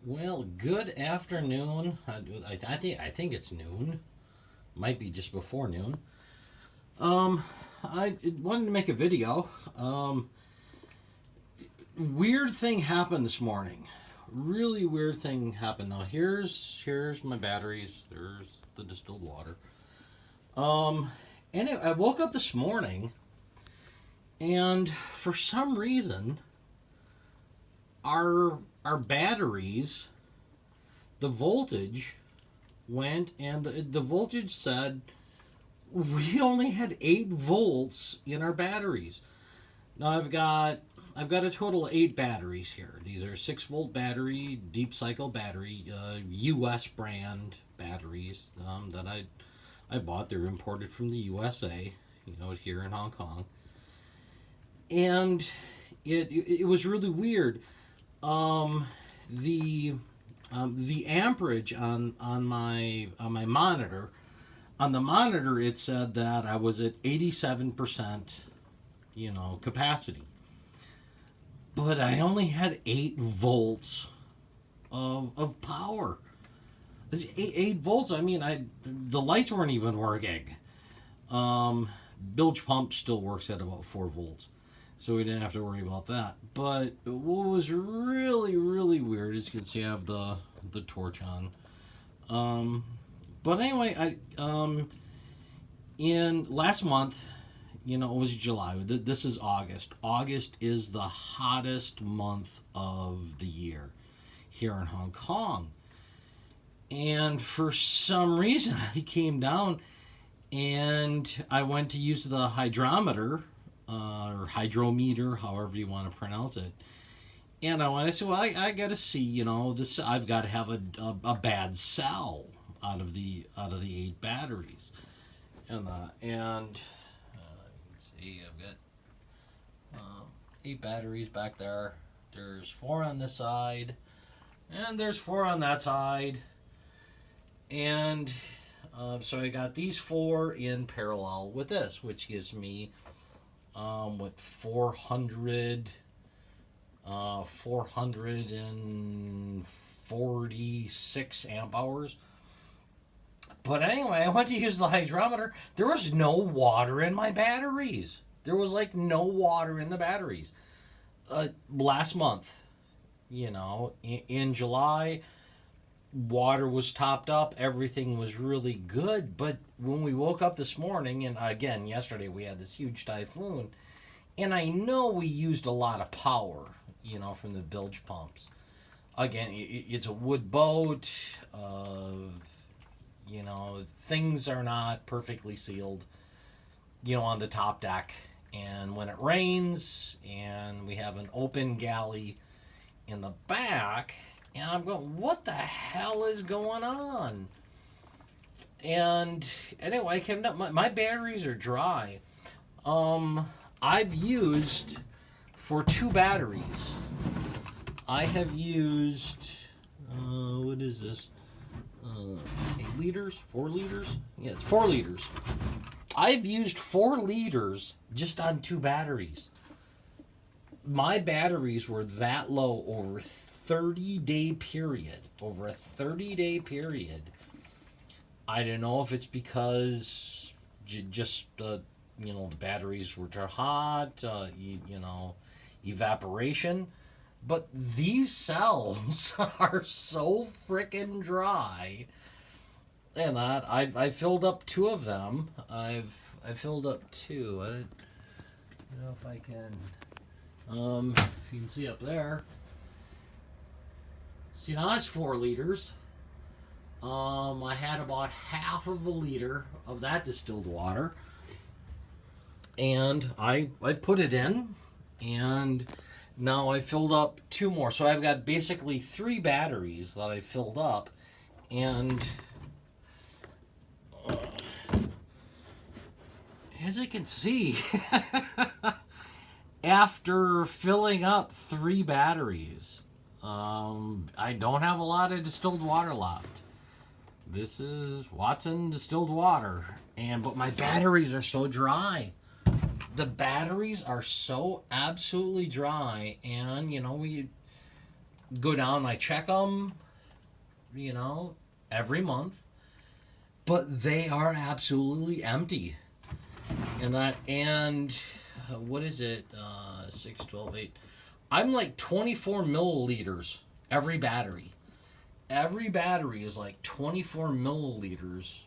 Well, good afternoon. I think it's noon. Might be just before noon. Um, I wanted to make a video. Weird thing happened this morning. Really weird thing happened. Now here's my batteries. There's the distilled water. Um, anyway, I woke up this morning, and for some reason, our batteries, the voltage went, and the voltage said we only had 8 volts in our batteries. Now I've got a total of 8 batteries here. These are 6 volt battery, deep cycle battery, U.S. brand batteries that I bought. They're imported from the USA, here in Hong Kong, and it was really weird. The amperage on my monitor, it said that I was at 87%, capacity, but I only had 8 volts of power. It's eight volts. I mean, the lights weren't even working. Bilge pump still works at about 4 volts, so we didn't have to worry about that. But what was really, really weird is you can see I have the torch on. But anyway, in last month, it was July. This is August. August is the hottest month of the year here in Hong Kong. And for some reason, I came down and I went to use the hydrometer, or hydrometer, however you want to pronounce it. And I said, well, I got to see, this. I've got to have a bad cell out of the 8 batteries, and let's see, I've got 8 batteries back there. There's 4 on this side, and there's 4 on that side, and so I got these 4 in parallel with this, which gives me 446 amp hours. But anyway, I went to use the hydrometer. There was no water in my batteries. There was no water in the batteries. Last month, in July, water was topped up. Everything was really good. But when we woke up this morning, and again, yesterday we had this huge typhoon, and I know we used a lot of power, from the bilge pumps. Again, it's a wood boat. Things are not perfectly sealed, on the top deck. And when it rains and we have an open galley in the back, and I'm going, what the hell is going on? And anyway, I came up, my batteries are dry. I've used, for 2 batteries, I have used, what is this? 8 liters? 4 liters? Yeah, it's 4 liters. I've used 4 liters just on 2 batteries. My batteries were that low over a 30-day period. Over a 30-day period. I don't know if it's because just the batteries were too hot, evaporation. But these cells are so freaking dry, and that I filled up 2 of them. I filled up 2. I don't know if I can. If you can see up there. See, now that's 4 liters. I had about half of a liter of that distilled water, and I put it in, and now I filled up 2 more. So I've got basically 3 batteries that I filled up, and as you can see, after filling up 3 batteries, I don't have a lot of distilled water left. This is Watson distilled water, but my batteries are so dry. The batteries are so absolutely dry, and go down, I check them, you know, every month, but they are absolutely empty. And what is it? 6, 12, 8. I'm like 24 milliliters every battery. Every battery is like 24 milliliters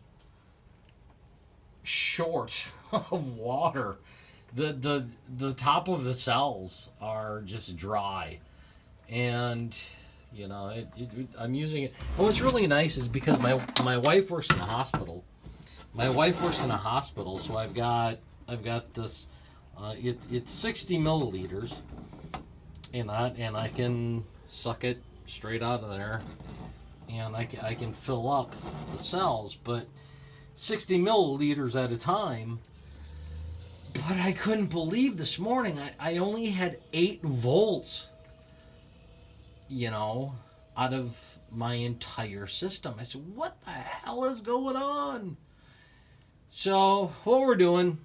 short of water. The top of the cells are just dry, and I'm using it. And what's really nice is because my wife works in a hospital. My wife works in a hospital, so I've got this. It's 60 milliliters, and I can suck it straight out of there, and I can fill up the cells, but 60 milliliters at a time. But I couldn't believe this morning I only had 8 volts, out of my entire system. I said, what the hell is going on? So what we're doing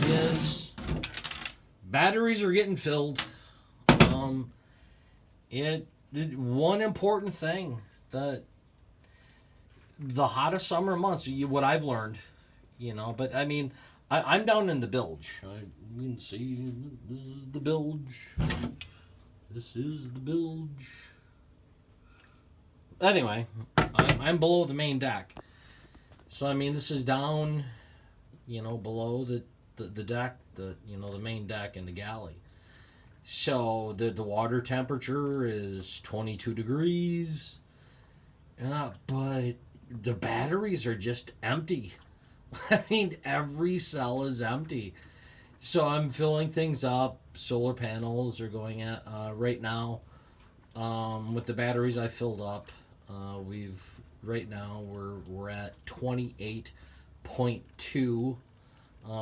is batteries are getting filled. One important thing that the hottest summer months, what I've learned, but I mean, I'm down in the bilge. You can see this is the bilge. This is the bilge. Anyway, I'm below the main deck. So, I mean, this is down, below the deck, the main deck and the galley. So, the water temperature is 22 degrees. But the batteries are just empty. I mean, every cell is empty. So I'm filling things up. Solar panels are going at right now. With the batteries I filled up, we're at 28.2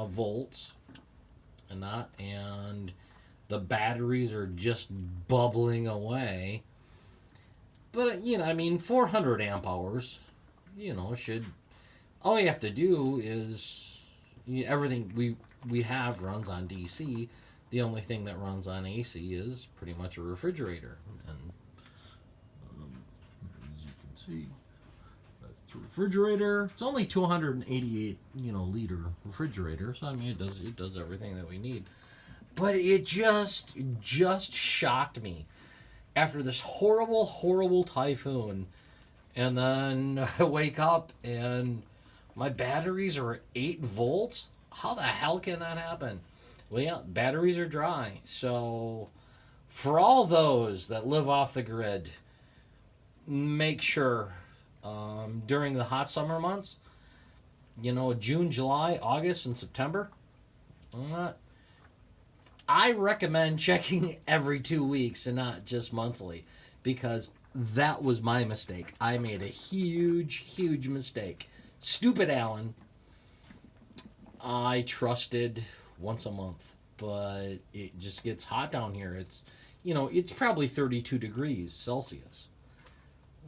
volts, and the batteries are just bubbling away. But 400 amp hours, should. All you have to do is everything we have runs on DC. The only thing that runs on AC is pretty much a refrigerator. And as you can see, that's the refrigerator. It's only 288 liter refrigerator. So I mean it does everything that we need. But it just shocked me after this horrible typhoon, and then I wake up and my batteries are at 8 volts? How the hell can that happen? Well, yeah, batteries are dry. So, for all those that live off the grid, make sure during the hot summer months, June, July, August, and September, I recommend checking every 2 weeks and not just monthly, because that was my mistake. I made a huge mistake. Stupid Alan. I trusted once a month, but it just gets hot down here. It's probably 32 degrees Celsius.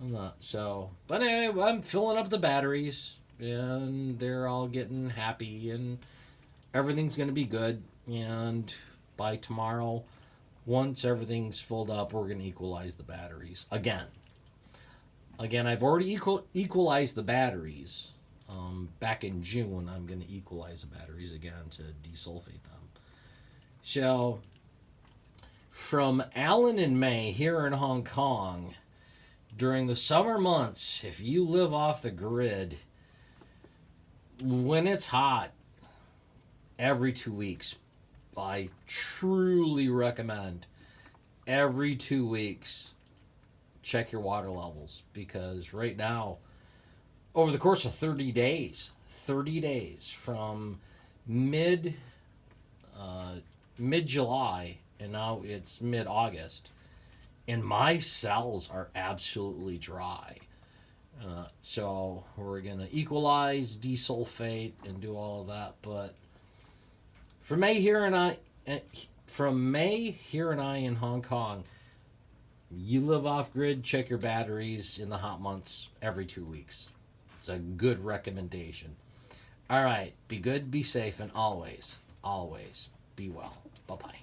But anyway, I'm filling up the batteries, and they're all getting happy, and everything's going to be good. And by tomorrow, once everything's filled up, we're going to equalize the batteries again. I've already equalized the batteries. Back in June, I'm going to equalize the batteries again to desulfate them. So, from Alan and May here in Hong Kong, during the summer months, if you live off the grid, when it's hot, every 2 weeks, I truly recommend every 2 weeks check your water levels, because right now, over the course of 30 days from mid-July, and now it's mid-August, and my cells are absolutely dry. So we're going to equalize, desulfate, and do all of that. But from May here and I in Hong Kong, you live off grid, check your batteries in the hot months every 2 weeks. It's a good recommendation. All right, be good, be safe, and always be well. Bye-bye.